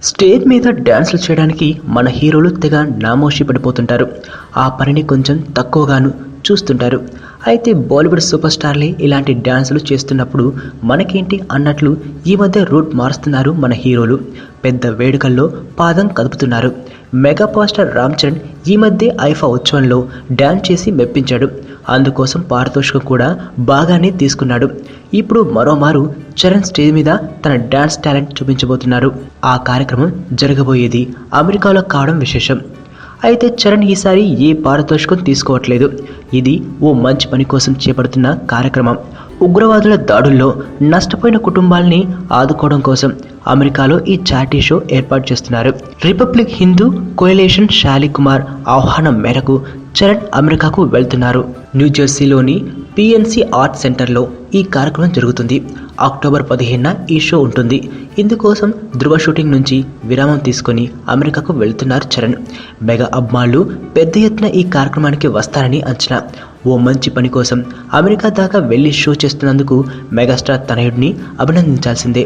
Stage మీద డ్యాన్సులు చేయడానికి మన హీరోలు తెగ నామోషి పడిపోతుంటారు. ఆ పనిని కొంచెం తక్కువగాను చూస్తుంటారు. అయితే బాలీవుడ్ సూపర్ స్టార్లే ఇలాంటి డ్యాన్సులు చేస్తున్నప్పుడు మనకేంటి అన్నట్లు ఈ మధ్య రూట్ మారుస్తున్నారు మన హీరోలు. పెద్ద వేడుకల్లో పాదం కదుపుతున్నారు. Mega power star Ram Charan ఈ మధ్య ఐఫా ఉత్సవంలో డ్యాన్స్ చేసి మెప్పించాడు. అందుకోసం పారితోషికం కూడా బాగానే తీసుకున్నాడు. ఇప్పుడు మరోమారు చరణ్ స్టేజ్ మీద తన డ్యాన్స్ టాలెంట్ చూపించబోతున్నారు. ఆ కార్యక్రమం జరగబోయేది అమెరికాలో కావడం విశేషం. అయితే చరణ్ ఈసారి ఏ పారితోషికం తీసుకోవట్లేదు. ఇది ఓ మంచి పని కోసం చేపడుతున్న కార్యక్రమం. ఉగ్రవాదుల దాడుల్లో నష్టపోయిన కుటుంబాల్ని ఆదుకోవడం కోసం అమెరికాలో ఈ చారిటీ షో ఏర్పాటు చేస్తున్నారు. రిపబ్లిక్ హిందూ కోయలేషన్ శాలికుమార్ ఆహ్వానం మేరకు చరణ్ అమెరికాకు వెళ్తున్నారు. న్యూజెర్సీలోని పిఎన్సి ఆర్ట్ సెంటర్లో ఈ కార్యక్రమం జరుగుతుంది. అక్టోబర్ 15న ఈ షో ఉంటుంది. ఇందుకోసం ధృవ షూటింగ్ నుంచి విరామం తీసుకొని అమెరికాకు వెళ్తున్నారు చరణ్. మెగా అభిమానులు పెద్ద ఎత్తున ఈ కార్యక్రమానికి వస్తారని అంచనా. ఓ మంచి పని కోసం అమెరికా దాకా వెళ్లి షో చేస్తున్నందుకు మెగాస్టార్ తనయుడిని అభినందించాల్సిందే.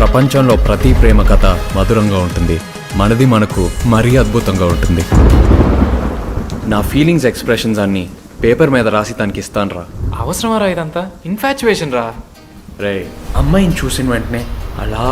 ప్రపంచంలో ప్రతి ప్రేమ కథ మధురంగా ఉంటుంది. మనది మనకు మరీ అద్భుతంగా ఉంటుంది. నా ఫీలింగ్స్ ఎక్స్ప్రెషన్స్ అన్నీ పేపర్ మీద రాసి తనకి ఇస్తాను రా. అవసరమా రా ఇదంతా? ఇన్ఫాచ్యువేషన్ రా. రే, అమ్మాయిని చూసిన వెంటనే అలా